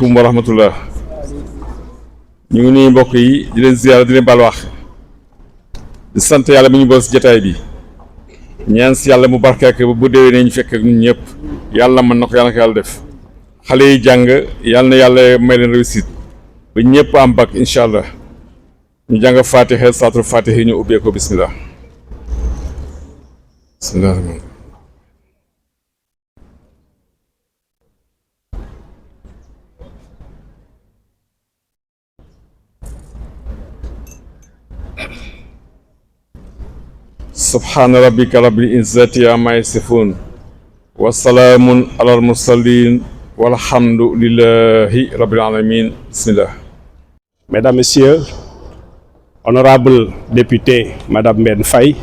asalaamaaleykum wa rahmatullah. ñu ngi nuyu mbokk yi di leen ziyaara di leen baal wax di sant yàlla mi ñu bool si jotaay bi ñaan si yàlla mu barkeek bu déwénee ñu fekk ak ñun ñëpp yàlla mën na ko yàlla na ko yàlla def xale yi jàng yàlla na yàlla may leen réussite ba ñëpp am bac incha allah ñu jàng Fatiha saatul Fatiha yi ñu ubbee ko bismillah. subhaana rabbika rabbil izzati amma yasifun wa salaamun alal mursalin walhamdulillahi rabbil alamin bismillah. Mesdames, Messieurs, honorables députés, Madame Mbène Faye,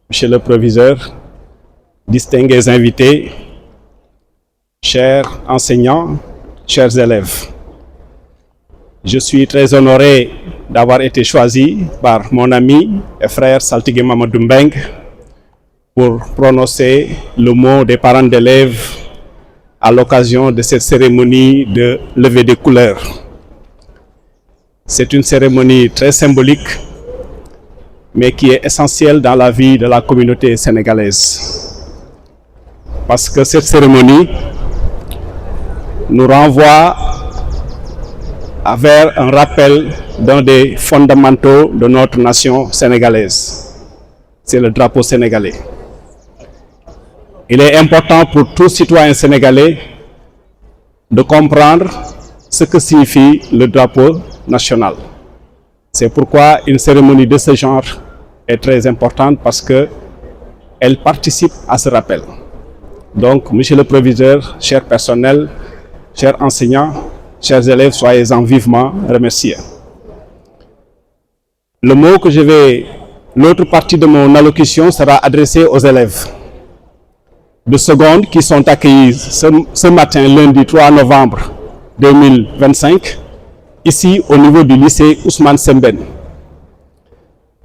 Monsieur le Proviseur, distingués invités, chers enseignants, chers élèves, je suis très honoré d'avoir été choisi par mon ami et frère Saltigué Mamadou Mbengue pour prononcer le mot des parents d'élèves à l'occasion de cette cérémonie de levée des couleurs. C'est une cérémonie très symbolique, mais qui est essentielle dans la vie de la communauté sénégalaise. Parce que cette cérémonie nous renvoie vers un rappel d'un des fondamentaux de notre nation sénégalaise. C'est le drapeau sénégalais. Il est important pour tout citoyen sénégalais de comprendre ce que signifie le drapeau national. C'est pourquoi une cérémonie de ce genre est très importante parce qu'elle participe à ce rappel. Donc, Monsieur le Proviseur, chers personnels, chers enseignants, chers élèves, soyez-en vivement remerciés. L'autre partie de mon allocution sera adressée aux élèves de seconde qui sont accueillis ce matin, lundi 3 novembre 2025, ici au niveau du lycée Ousmane Sembène.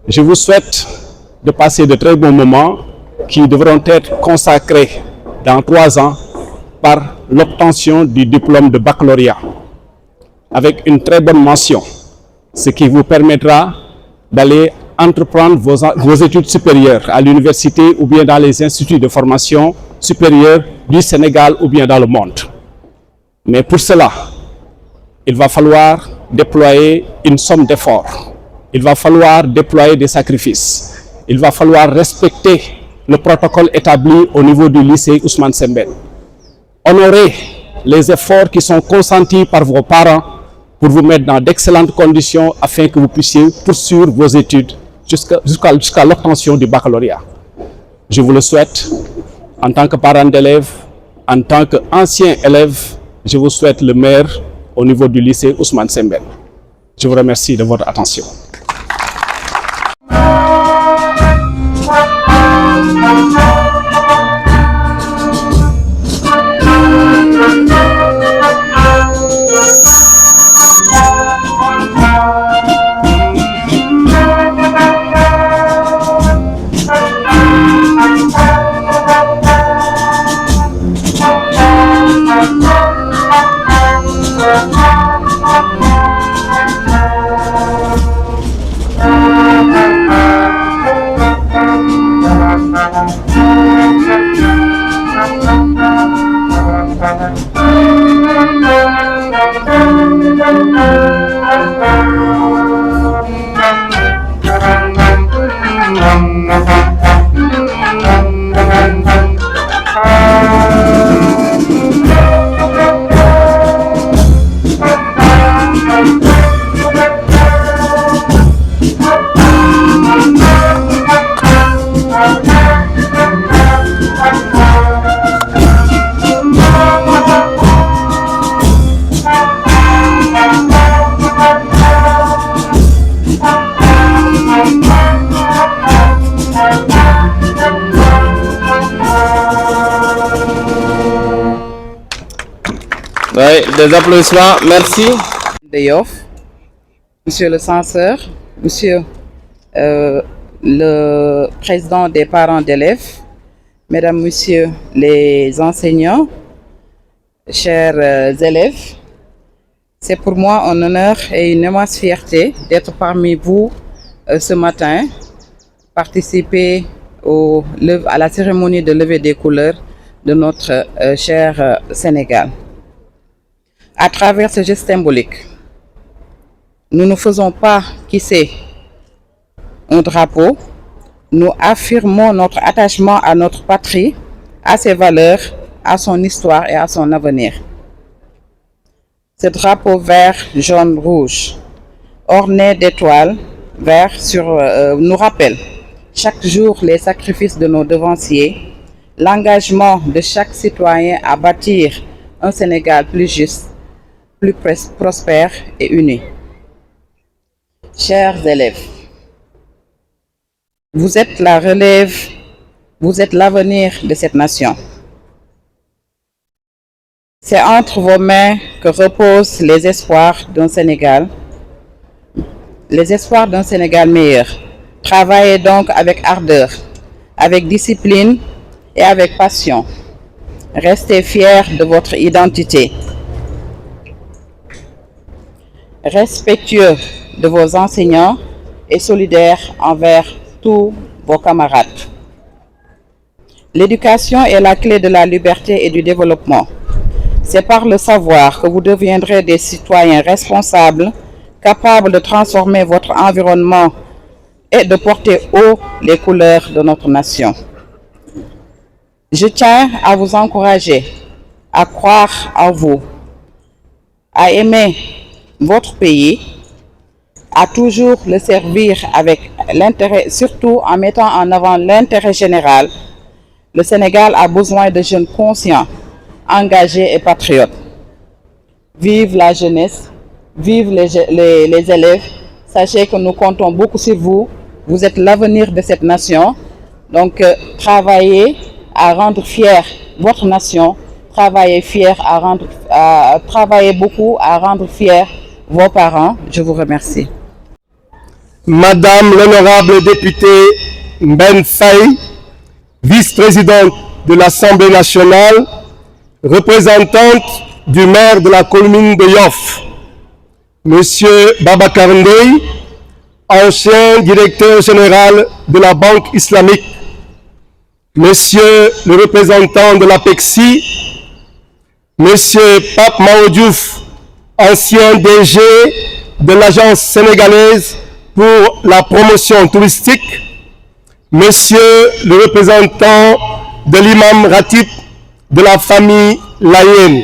Je vous souhaite de passer de très bons moments qui devront être consacrés dans 3 ans par l'obtention du diplôme de baccalauréat avec une très bonne mention, ce qui vous permettra d'aller entreprendre vos études supérieures à l'université ou bien dans les instituts de formation supérieure du Sénégal ou bien dans le monde. Mais pour cela, il va falloir déployer une somme d'efforts. Il va falloir déployer des sacrifices. Il va falloir respecter le protocole établi au niveau du lycée Ousmane Sembène. Honorer les efforts qui sont consentis par vos parents pour vous mettre dans d'excellentes conditions afin que vous puissiez poursuivre vos études jusqu'à l'obtention du baccalauréat. Je vous le souhaite, en tant que parent d'élèves, en tant qu'ancien élève, je vous souhaite le meilleur au niveau du lycée Ousmane Sembène. Je vous remercie de votre attention. Oui, des applaudissements, merci. De Yoff, Monsieur le censeur, Monsieur le président des parents d'élèves, Mesdames, Messieurs les enseignants, chers élèves, c'est pour moi un honneur et une immense fierté d'être parmi vous ce matin, participer à la cérémonie de levée des couleurs de notre cher Sénégal. À travers ce geste symbolique, nous ne faisons pas kisser un drapeau, nous affirmons notre attachement à notre patrie, à ses valeurs, à son histoire et à son avenir. Ce drapeau vert, jaune, rouge, orné d'étoiles vertes nous rappelle chaque jour les sacrifices de nos devanciers, l'engagement de chaque citoyen à bâtir un Sénégal plus juste, plus prospère et uni. Chers élèves, vous êtes la relève, vous êtes l'avenir de cette nation. C'est entre vos mains que reposent les espoirs d'un Sénégal meilleur. Travaillez donc avec ardeur, avec discipline et avec passion. Restez fiers de votre identité. Respectueux de vos enseignants et solidaires envers tous vos camarades. L'éducation est la clé de la liberté et du développement. C'est par le savoir que vous deviendrez des citoyens responsables, capables de transformer votre environnement et de porter haut les couleurs de notre nation. Je tiens à vous encourager, à croire en vous, à aimer votre pays, à toujours le servir avec l'intérêt, surtout en mettant en avant l'intérêt général. Le Sénégal a besoin de jeunes conscients, engagés et patriotes. Vive la jeunesse, vive les élèves. Sachez que nous comptons beaucoup sur vous. Vous êtes l'avenir de cette nation. Donc, travaillez à rendre fière votre nation. Travaillez beaucoup à rendre fiers vos parents. Je vous remercie. Madame l'honorable députée Mben Faye, vice-présidente de l'Assemblée nationale, représentante du maire de la commune de Yoff, Monsieur Babacar Ndoye, ancien directeur général de la Banque islamique, Monsieur le représentant de l'APEXI, Monsieur Pape Mao Diouf, ancien DG de l'Agence sénégalaise pour la promotion touristique, Monsieur le représentant de l'imam Ratib de la famille Layène,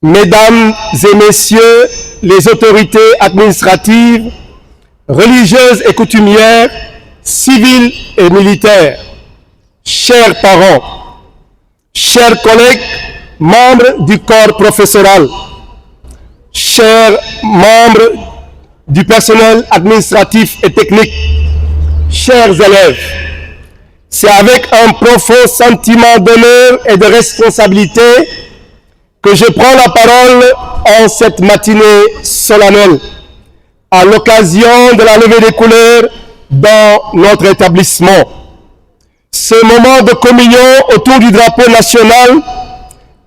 Mesdames et Messieurs les autorités administratives, religieuses et coutumières, civiles et militaires, chers parents, chers collègues, membres du corps professoral, chers membres du personnel administratif et technique, chers élèves, c'est avec un profond sentiment d'honneur et de responsabilité que je prends la parole en cette matinée solennelle, à l'occasion de la levée des couleurs dans notre établissement. Ce moment de communion autour du drapeau national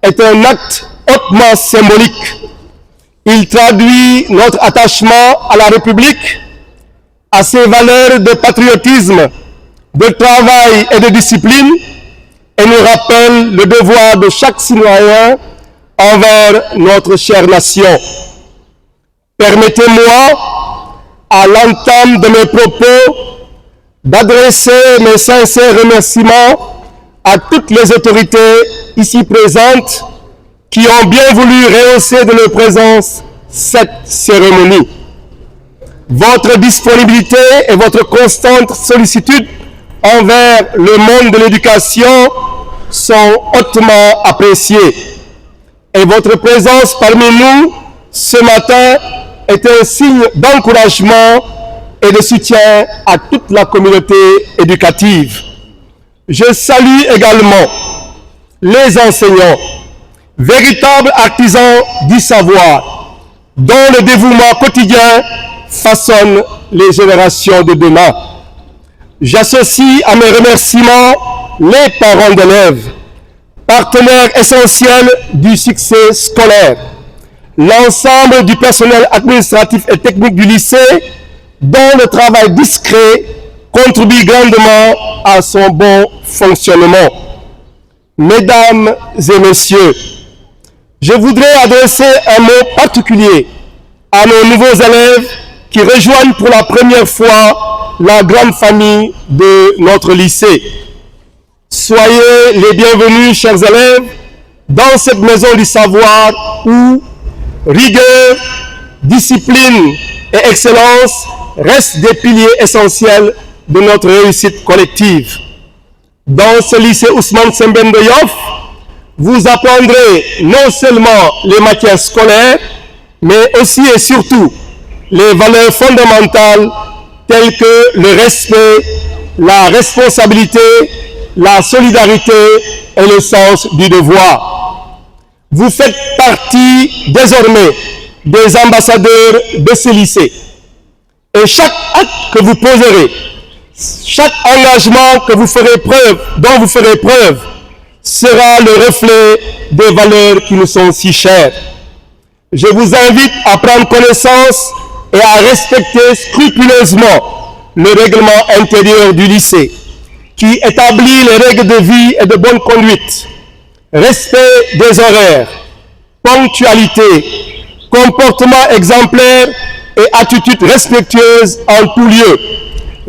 est un acte hautement symbolique. Il traduit notre attachement à la République, à ses valeurs de patriotisme, de travail et de discipline, et nous rappelle le devoir de chaque citoyen envers notre chère nation. Permettez-moi, à l'entame de mes propos, d'adresser mes sincères remerciements à toutes les autorités ici présentes qui ont bien voulu rehausser de leur présence cette cérémonie. Votre disponibilité et votre constante sollicitude envers le monde de l'éducation sont hautement appréciées. Et votre présence parmi nous ce matin est un signe d'encouragement et de soutien à toute la communauté éducative. Je salue également les enseignants, véritables artisans du savoir, dont le dévouement quotidien façonne les générations de demain. J'associe à mes remerciements les parents d'élèves, partenaire essentiel du succès scolaire. L'ensemble du personnel administratif et technique du lycée, dont le travail discret contribue grandement à son bon fonctionnement. Mesdames et messieurs, je voudrais adresser un mot particulier à nos nouveaux élèves qui rejoignent pour la première fois la grande famille de notre lycée. Soyez les bienvenus, chers élèves, dans cette maison du savoir où rigueur, discipline et excellence restent des piliers essentiels de notre réussite collective. Dans ce lycée Ousmane Sembène de Yoff, vous apprendrez non seulement les matières scolaires, mais aussi et surtout les valeurs fondamentales telles que le respect, la responsabilité, la solidarité et le sens du devoir. Vous faites partie désormais des ambassadeurs de ce lycée. Et chaque acte que vous poserez, chaque engagement que vous ferez preuve, dont vous ferez preuve, sera le reflet des valeurs qui nous sont si chères. Je vous invite à prendre connaissance et à respecter scrupuleusement le règlement intérieur du lycée, qui établit les règles de vie et de bonne conduite, respect des horaires, ponctualité, comportement exemplaire et attitude respectueuse en tout lieu,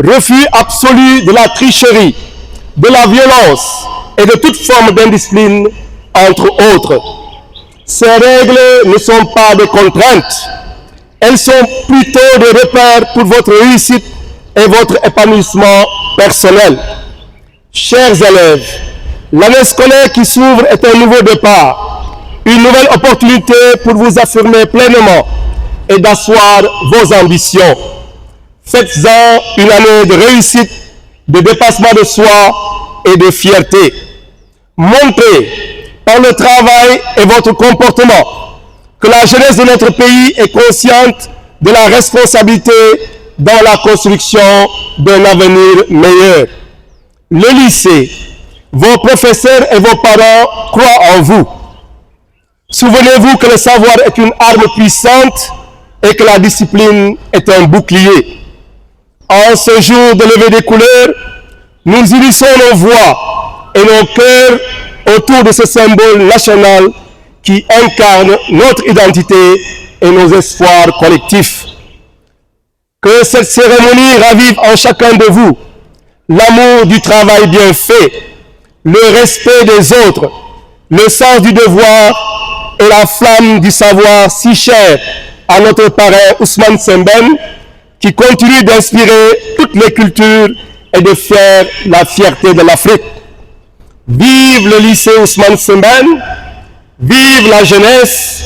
refus absolu de la tricherie, de la violence et de toute forme d'indiscipline, entre autres. Ces règles ne sont pas des contraintes, elles sont plutôt des repères pour votre réussite et votre épanouissement personnel. Chers élèves, l'année scolaire qui s'ouvre est un nouveau départ, une nouvelle opportunité pour vous affirmer pleinement et d'asseoir vos ambitions. Faites-en une année de réussite, de dépassement de soi et de fierté. Montrez par le travail et votre comportement que la jeunesse de notre pays est consciente de la responsabilité dans la construction d'un avenir meilleur. Le lycée, vos professeurs et vos parents croient en vous. Souvenez-vous que le savoir est une arme puissante et que la discipline est un bouclier. En ce jour de levée des couleurs, nous unissons nos voix et nos cœurs autour de ce symbole national qui incarne notre identité et nos espoirs collectifs. Que cette cérémonie ravive en chacun de vous l'amour du travail bien fait, le respect des autres, le sens du devoir et la flamme du savoir si chère à notre parrain Ousmane Sembène, qui continue d'inspirer toutes les cultures et de faire la fierté de l'Afrique. Vive le lycée Ousmane Sembène, vive la jeunesse,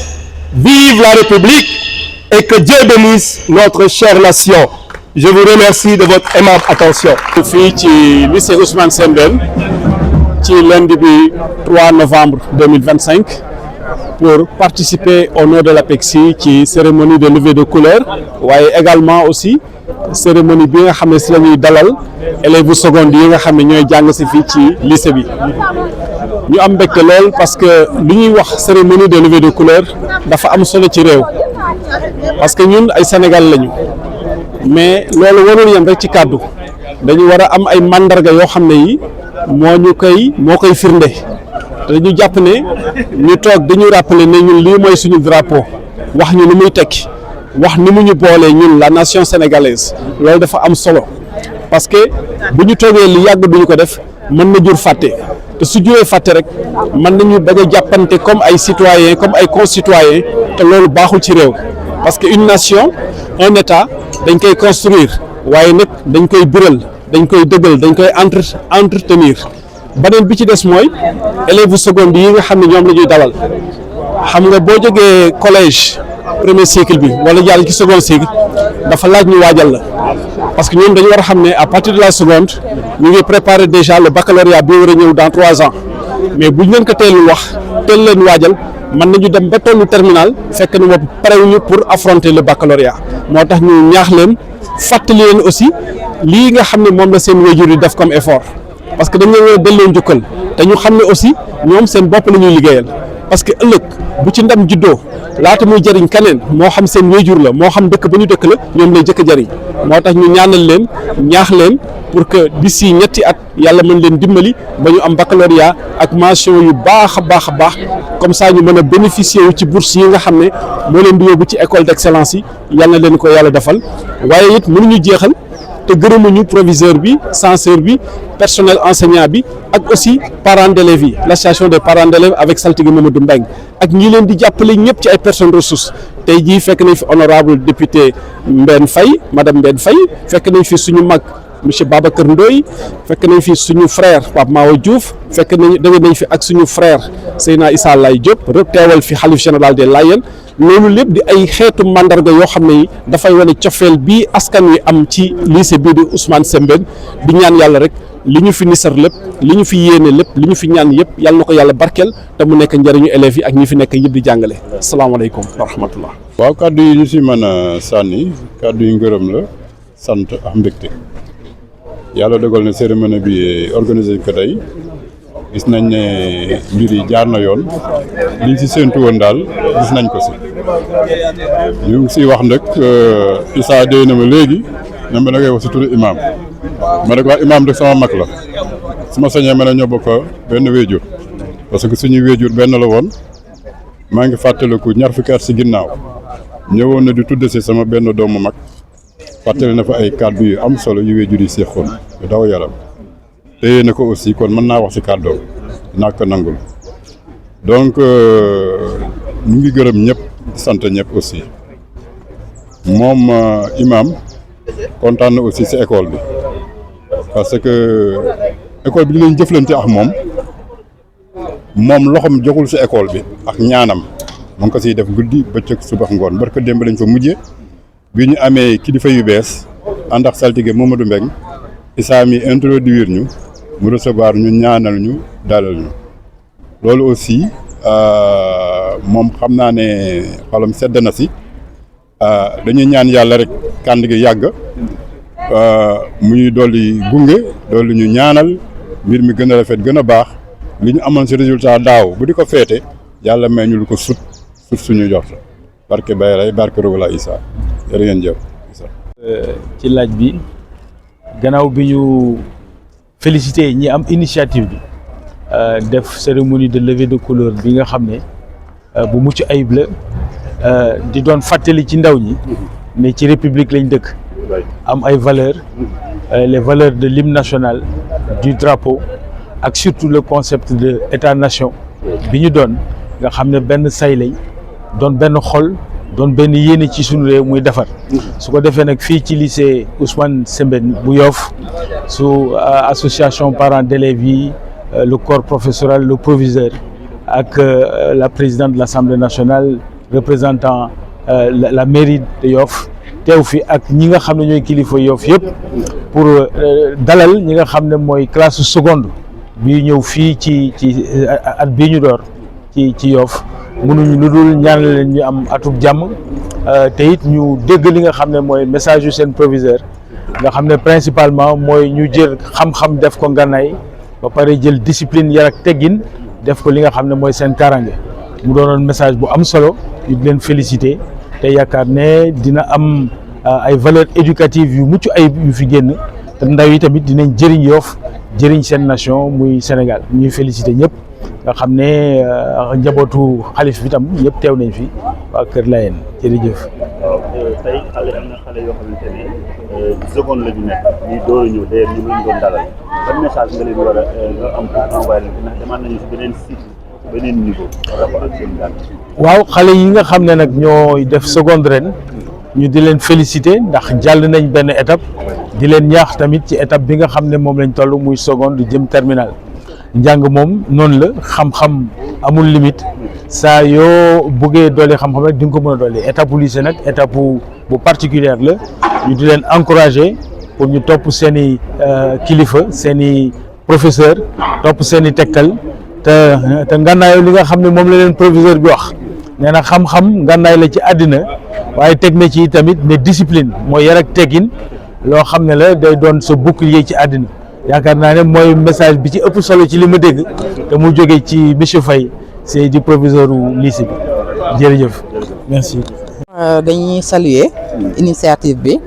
vive la République et que Dieu bénisse notre chère nation. Je vous remercie de votre aimable attention. fii ci lycée Ousmane Sembène ci lundi bi 3 novembre 2025 pour participer au nom de l'APEXI ci cérémonie de levée de couleur waaye également aussi cérémonie bi nga xam ne si la ñuy dalal élèves seconde yi nga xam ne ñooy jàng si fii ci lycée bi ñu am mbégte lool parce que li ñuy wax cérémonie de levée de couleur dafa am solo ci réew parce que ñun ay Sénégal lañu mais loolu warul yem rek ci kàddu dañu war a am ay mandarga yoo xam ne yi moo koy firnde te dañu jàpp ne ñu toog dañu rappeler ne ñun lii mooy suñu drapeau wax ñu ni muy tekki wax ni mu ñu boolee ñun la nation sénégalaise loolu dafa am solo parce que bu ñu toogee li yàgg duñu ko def mën na jur fàtte te su juree fàtte rek mën nañu bañ a jàppante comme ay citoyens comme ay concitoyens te loolu baaxul ci réew parce que une nation un état dañ koy construire waaye nag dañ koy biral dañ koy dëggal dañ koy entretenir beneen bi ci des mooy élèves seconde yi nga xam ne ñoom la ñuy dalal xam nga boo jógee collège premier cycle bi wala jàll ci second cycle dafa laaj ñu waajal la parce que ñoom dañu war a xam ne à partir de la seconde ñu ngi préparer déjà le baccalauréat bi war a ñëw dans 3 ans mais buñ leen ko teelul wax teel leen waajal mën nañu dem ba tollu terminal fekk na moom parewuñu pour affronter le baccalauréat moo tax ñu ñaax leen fàttali leen aussi lii nga xam ne moom la seen waajur yi def comme effort parce que dañ leen a delloo njukkal te ñu xam ne aussi ñoom seen bopp la ñuy liggéeyal parce que ëllëg bu ci ndam juddoo laata muy jëriñ keneen moo xam seen wéjur la moo xam dëkk ba ñu dëkk la ñoom lay jëkk a jëriñ moo tax ñu ñaanal leen ñaax leen pour que d'ici ñetti at yàlla mën leen dimbali ba ñu am baccalauréat ak mention yu baax a baax a baax comme ça ñu mën a bénéficier wu ci bourse yi nga xam ne moo leen di yóbbu ci école d'excellence yi yal na leen ko yàlla defal waaye it mënuñu jeexal te gërëmuñu proviseur bi censeur bi personnel enseignant bi ak aussi parents d'élèves yi l'association des parents d'élèves avec saltige Mamadou Mbengue ak ñi leen di jàppale ñëpp ci ay personnes ressources tey jii fekk nañ fi honorable député Mbène Faye madame Mbène Faye fekk nañ fi suñu mag monsieur Babacar Ndoye fekk nañ fi suñu frère Pape Mawa Diouf fekk nañ daje nañ fi ak suñu frère Seyna Issa Laye Diop teewal fi xalif général des Layènes loolu lépp di ay xeetu mandarga yoo xam ne yi dafay wane cofeel bii askan wi am ci lycée bii di Ousmane Sembène di ñaan yàlla rek li ñu fi nisar lépp li ñu fi yéene lépp li ñu fi ñaan yëpp yàlla na ko yàlla barkeel te mu nekk njëriñu élèves yi ak ñi fi nekk yëpp di jàngale asalaamaaleykum wa rahmatullah. waaw kàddu yi ñu si mën a sànni kàddu yu ngërëm la sant ak mbégte yàlla dogal na cérémonie bi organisé ko tey gis nañ ne mbir yi jaar na yoon liñ si séentu woon daal gis nañ ko si ñu ngi siy wax nag Issa dee na ma léegi ne ma da ngay wax si turu imaam ma ne ko wax imaam rek sama mag la su ma sañee ma ne ñoo bokk benn wéejur parce que suñu wéejur benn la woon maa ngi fàttaliku ñaar fukki at si ginnaaw ñëwoon na di tudd si sama benn doomu mag fàttali na fa ay kàddu yu am solo yu wéejur yi seexoon yu daw yaram téye na ko aussi kon mën naa wax si kàddoom naa ko nangul donc ñu ngi gërëm ñëpp di sant ñëpp aussi moom imam kontaan na aussi si école bi parce que école bi dinañ jëflante ak moom loxoom joxul si école bi ak ñaanam mu ngi ko siy def guddi bëccëg subax ngoon barka démb lañ fa mujje bi ñu amee kilifa yu bees ànd ak saltige Mamadou Mbengue Issa mi introduire ñu mu recevoir ñu ñaanal ñu dalal ñu loolu aussi moom xam naa ne xolam sedd na si dañuy ñaan yàlla rek kànd gi yàgg mu ñuy dolli gunge dolli ñu ñaanal mbir mi gën a rafet gën a baax li ñu amoon si résultat daaw bu di ko feete yàlla may ñu lu ko sut suñu jot barke Baye barke Rougla Issa jërë ngeen jëf ci laaj bi gannaaw bi ñu félicité ñi am initiative bi def cérémonie de levée de couleur bi nga xam ne bu mucc ayib la di doon fàttali ci ndaw ñi mais ci république lañ dëkk am ay valeurs les valeurs de l'hymne national du drapeau ak surtout le concept de état-nation bi ñu doon nga xam ne benn say lañ doon benn xol doon benn yéene ci suñu réew muy defar su ko defee nag fii ci lycée Ousmane Sembène bu Yoff su association parents d'élèves yi le corps professoral le proviseur ak la présidente de l'Assemblée nationale représentant la mairie de Yoff teew fi ak ñi nga xam ne ñooy kilifa Yoff yëpp pour dalal ñi nga xam ne mooy classe seconde bi ñëw fii ci at bii ñu door ci Yoff mënuñu lu dul ñaanal leen ñu am atub jàmm te it ñu dégg li nga xam ne mooy message yu seen proviseur nga xam ne principalement mooy ñu jël xam-xam def ko ngànnaay ba pare jël discipline yar ak teggin def ko li nga xam ne mooy seen karange mu doonoon message bu am solo yu di leen féliciter te yaakaar ne dina am ay valeurs éducatives yu mucc ayib yu fi génn te ndaw yi tamit dinañ jëriñ Yoff jëriñ seen nation muy Sénégal ñuy féliciter ñëpp nga xam ne njabootu xalif bi tam ñëpp teew nañ fi waa Kër Layène jërëjëf. tey xale am na xale yoo xamante ne seconde la ñu nekk ñuy door a ñëw d'ailleurs ñu leen doon dalal ban message nga leen war a nga am pour envoyer leen ndax demaat nañu si beneen cycle beneen niveau par rapport ak seen daan. waaw xale yi nga xam ne nag ñooy def seconde ren ñu di leen féliciter ndax jàll nañ benn étape di leen ñaax tamit ci étape bi nga xam ne moom lañ toll muy seconde jëm terminal njàng moom noonu la xam-xam amul limite saa yoo bëggee doole xam-xam rek di nga ko mën a doole étape bu lycée nag étape bu particulière la ñu di leen encourager pour ñu topp seen i kilifa seen i professeur topp seen i tekkal te ngànnaayoo li nga xam ne moom la leen proviseur bi wax nee na xam-xam ngànnaay la ci àddina waaye teg na ci tamit ne discipline mooy yar ak teggin loo xam ne la day doon sa bouclier ci àddina yaakaar naa ne mooy message bi ci ëpp solo ci li ma dégg te mu jógee ci monsieur Faye c'est du proviseur u lycée bi jërëjëf merci. dañuy saluer initiative bi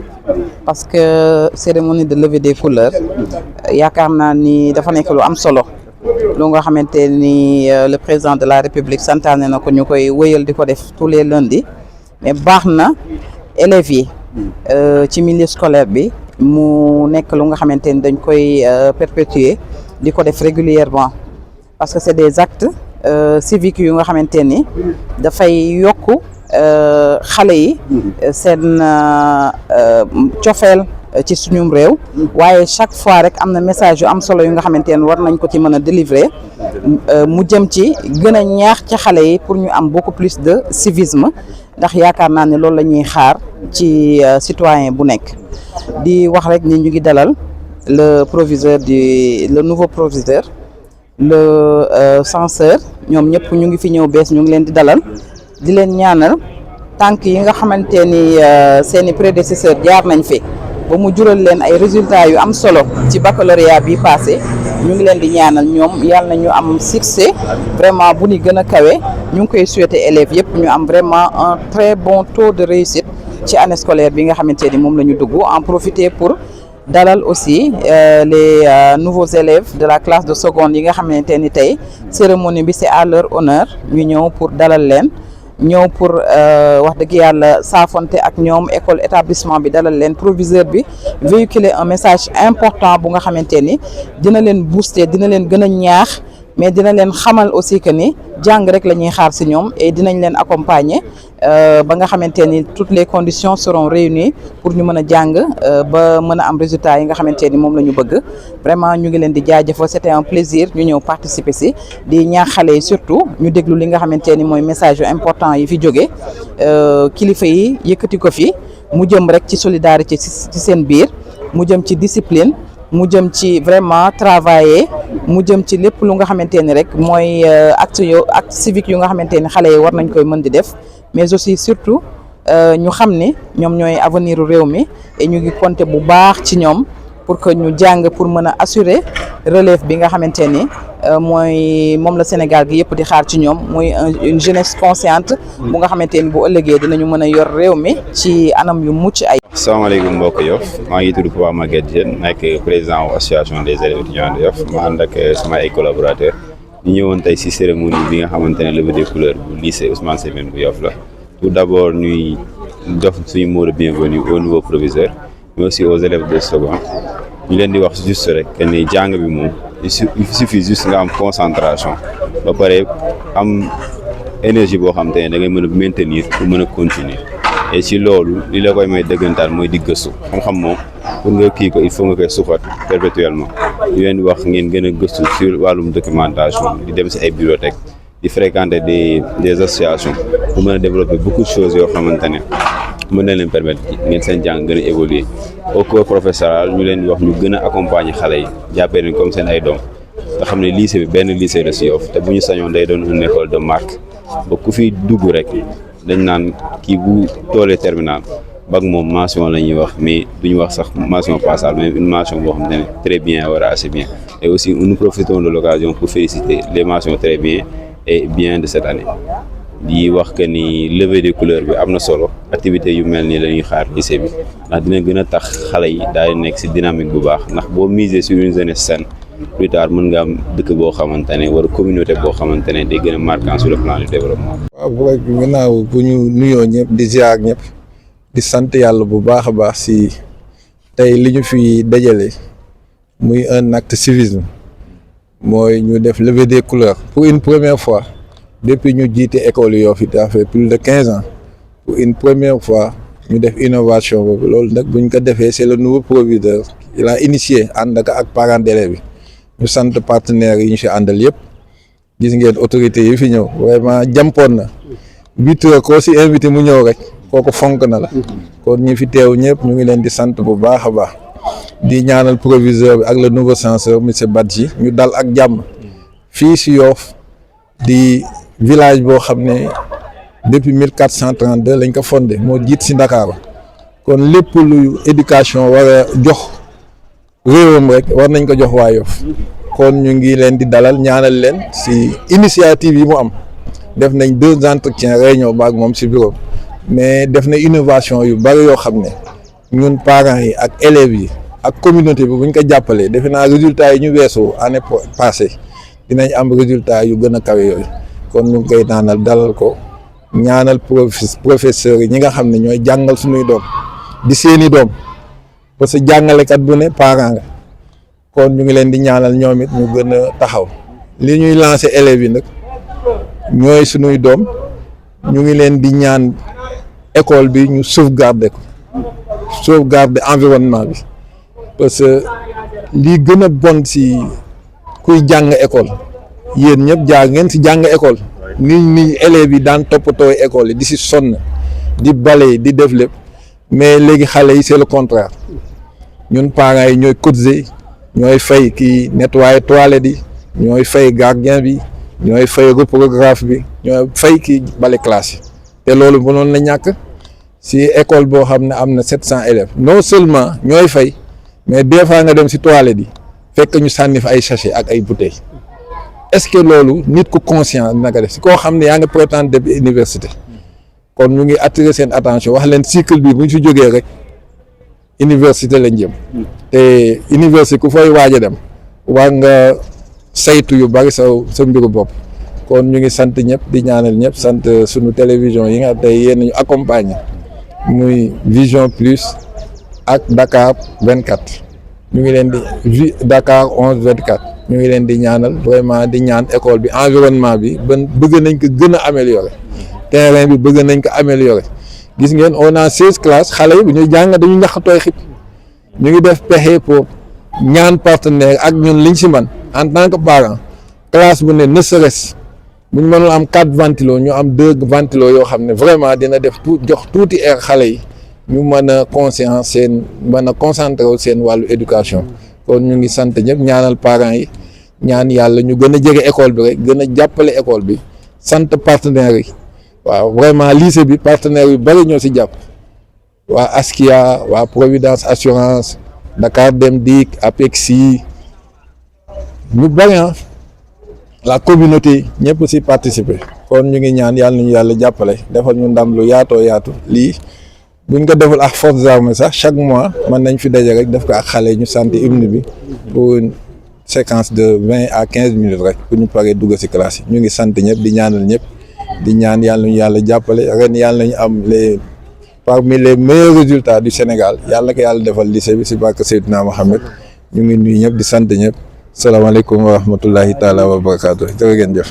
parce que cérémonie de levée des couleurs yaakaar naa ni dafa nekk lu am solo lu nga xamante ni le président de la République santaane na ko ñu koy wëyal di ko def tous les lundis mais baax na élèves yi ci milieu scolaire bi mu nekk lu nga xamante ni dañ koy perpétuer di ko def régulièrement parce que c'est des actes civiques yu nga xamante ni dafay yokk xale yi seen cofeel ci suñum réew waaye chaque fois rek am na message yu am solo yu nga xamante ne war nañ ko ci mën a délivrer mu jëm ci gën a ñaax ci xale yi pour ñu am beaucoup plus de civisme ndax yaakaar naa ne loolu la ñuy xaar ci citoyen bu nekk di wax rek ni ñu ngi dalal le nouveau proviseur le censeur ñoom ñëpp ñu ngi fi ñëw bees ñu ngi leen di dalal di leen ñaanal tànk yi nga xamante ni seeni prédécesseur jaar nañ fi ba mu jural leen ay résultats yu am solo ci baccalauréat bi passé ñu ngi leen di ñaanal ñoom yàlla na ñu am succès vraiment bu ñu gën a kawe ñu ngi koy souhaiter élèves yëpp ñu am vraiment un très bon taux de réussite ci année scolaire bi nga xamante ni moom la ñu dugg en profiter pour dalal aussi les nouveaux élèves de la classe de seconde yi nga xamante ni tey cérémonie bi c'est à leur honneur ñu ñëw pour dalal leen ñëw pour wax dëgg yàlla saafonte ak ñoom école établissement bi dalal leen proviseur bi véhiculer un message important bu nga xamante ni dina leen booster dina leen gën a ñaax mais dina leen xamal aussi que ni jàng rek la ñuy xaar ci ñoom et dinañ leen accompagner ba nga xamante ni toutes les conditions seront réunies pour ñu mën a jàng ba mën a am résultats yi nga xamante ni moom la ñu bëgg vraiment ñu ngi leen di jaajëfal c'était un plaisir ñu ñëw participer ci di ñaax xale yi surtout ñu déglu li nga xamante ni mooy message yu important yi fi jóge kilifa yi yëkkati ko fi mu jëm rek ci solidarité ci seen biir mu jëm ci discipline mu jëm ci vraiment travailler mu jëm ci lépp lu nga xamante ni rek mooy acte civique yu nga xamante ni xale yi war nañ koy mën di def mais aussi surtout ñu xam ni ñoom ñooy avenir u réew mi et ñu ngi compter bu baax ci ñoom pour que ñu jàng pour mën a assurer relève bi nga xamante ni moom la Sénégal gi yëpp di xaar ci ñoom muy une jeunesse consciente bu nga xamante ni bu ëllëgee dinañu mën a yor réew mi ci anam yu mucc ay. Asalaamaaleykum mbokk Yoff maa ngi tudd Papa Maguette Diène nekk président wu association des élèves étudiants de Yoff ma ànd ak sama ay collaborateurs ñu ñëwoon tey ci cérémonie bi nga xamante ne levée des couleurs bu lycée Ousmane Sembène bu Yoff la tout d'abord ñuy jox suñu mot de bienvenue au nouveau proviseur mais aussi aux élèves de seconde ñu leen di wax juste rek que ni jàng bi moom il suffit juste nga am concentration ba pare am énergie boo xamante ne da ngay mën a maintenir pour mën a continuer et ci loolu li la koy may dëggantaan mooy di gëstu xam-xam moom pour nga kii ko il faut nga koy suuxat perpétuellement ñu leen di wax ngeen gën a gëstu sur wàllum documentation di dem ci ay bibliothèques di fréquenter des associations pour mën a développer beaucoup de choses yoo xamante ne mën na leen permettre ngeen seen jàng gën a évoluer au corps professoral ñu leen di wax ñu gën a accompagner xale yi jàppee leen comme seen ay doom nga xam ne lycée bi benn lycée de ci Yoff te bu ñu sañoon day doon une école de marque ba ku fi dugg rek dañ naan kii bu toolee terminal bac moom mention la ñuy wax mais duñu wax sax mention passable mais une mention boo xam ne très bien wala assez bien et aussi nous profitons de l'occasion pour féliciter les mentions très bien et bien de cette année di wax que ni levée des couleurs bi am na solo activité yu mel nii la ñuy xaar lycée bi ndax dina gën a tax xale yi daal di nekk ci dynamique bu baax ndax boo miser sur une jeunesse saine plus tard mën nga am dëkk boo xamante ne wala communauté boo xamante ne day gën a marquant sur le plan du développement. waaw bu ginnaaw bu ñu nuyoo ñëpp di ziar ñëpp di sant yàlla bu baax a baax ci tey li ñu fi dajale muy un acte civisme mooy ñu def levée des couleurs pour une première fois depuis ñu jiite école yoo fi ça fait plus de 15 ans pour une première fois ñu def innovation boobu loolu nag bu ñu ko defee c'est le nouveau proviseur il a initié ànd ak parents d'élèves bi ñu sant partenaires yi ñu fi àndal yëpp gis ngeen autorités yi fi ñëw vraiment jàmpoon na 8 heures koo si invité mu ñëw rek kooku fonk na la kon ñi fi teew ñëpp ñu ngi leen di sant bu baax a baax di ñaanal proviseur bi ak le nouveau censeur monsieur Badji ñu dal ak jàmm fii si Yoff di village boo xam ne depuis 1432 lañ ko fondé moo jiit si Ndakaaru kon lépp lu éducation war a jox réewam rek war nañ ko jox waa Yoff kon ñu ngi leen di dalal ñaanal leen si initiative yi mu am def nañ 2 entretiens réunion baag moom si bureau mais def na innovation yu bari yoo xam ne ñun parents yi ak élèves yi ak communauté bi buñ ko jàppalee defe naa résultats yi ñu weesoo année passée dinañ am résultats yu gën a kawe yooyu kon ñu ngi koy naanal dalal ko ñaanal professeurs yi ñi nga xam ne ñooy jàngal suñuy doom di seeni doom parce que jàngalekat bu ne parent nga kon ñu ngi leen di ñaanal ñoom it ñu gën a taxaw li ñuy lancer élèves yi nag ñooy suñuy doom ñu ngi leen di ñaan école bi ñu sauvegarder ko sauvegarder environnement bi parce que lii gën a bon si kuy jàng école yéen ñëpp jaar ngeen si jàng école ni élèves yi daan toppatoo école yi di si sonn di bale di def lépp mais léegi xale yi c'est le contraire ñun parents yi ñooy cotiser ñooy fay kii nettoyer toilette yi ñooy fay gardien bi ñooy fay reprographe bi ñooy fay kii bale classe yi te loolu mënoon na ñàkk si école boo xam ne am na 700 élèves non seulement ñooy fay mais des fois nga dem si toilette yi fekk ñu sànni fa ay sachet ak ay bouteilles est-ce que loolu nit ku conscient naka def si koo xam ne yaa ngi prétendre dem université kon ñu ngi attirer seen attention wax leen cycle bi bu ñu fi jógee rek université lañ jëm te université ku fay waaj a dem war nga saytu yu bari sa mbiru bopp kon ñu ngi sant ñëpp di ñaanal ñëpp sant sunu télévision yi nga tey yéen ñu accompagner muy Vision Plus ak Dakar 24 ñu ngi leen di Dakar 11-24 ñu ngi leen di ñaanal vraiment di ñaan école bi environnement bi bëgg nañ ko gën a améliorer terrain bi bëgg nañ ko améliorer gis ngeen on a 16 classes xale yi bu ñuy jàng dañu ñaxatooy xib ñu ngi def pexe pour ñaan partenaire ak ñun liñ si man en tant que parent classe bu ne serait-ce bu ñu mënul am 4 ventilos ñu am 2 ventilos yoo xam ne vraiment dina def jox tuuti air xale yi ñu mën a conscience seen mën a concentré wu seen wàllu éducation kon ñu ngi sant ñëpp ñaanal parents yi ñaan yàlla ñu gën a jege école bi rek gën a jàppale école bi sant partenaires yi waaw vraiment lycée bi partenaires yu bari ñoo si jàpp waa Askia waa Providence Assurance Dakar Dem Dikk APEXI ñu bari la communauté ñëpp si participer kon ñu ngi ñaan yàlla nañu yàlla jàppale defal ñu ndam lu yaatoo yaatu lii buñ ko defal ak forces armées sax chaque mois mën nañ fi daje rek def ko ak xale ñu sant hymne bi pour une séquence de 20 à 15 minutes rek pour ñu paree dugg si classe yi ñu ngi sant ñëpp di ñaanal ñëpp di ñaan yàlla nañu yàlla jàppale ren yàlla nañu am parmi les meilleurs résultats du Sénégal yàlla ko yàlla defal lycée bi si barke Seydina Mohamed ñu ngi nuyu ñëpp di sant ñëpp salaamaaleykum wa rahmatullahi taala wa barakaatu jërë ngeen jëf.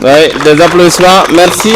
Oui, des applaudissements, merci.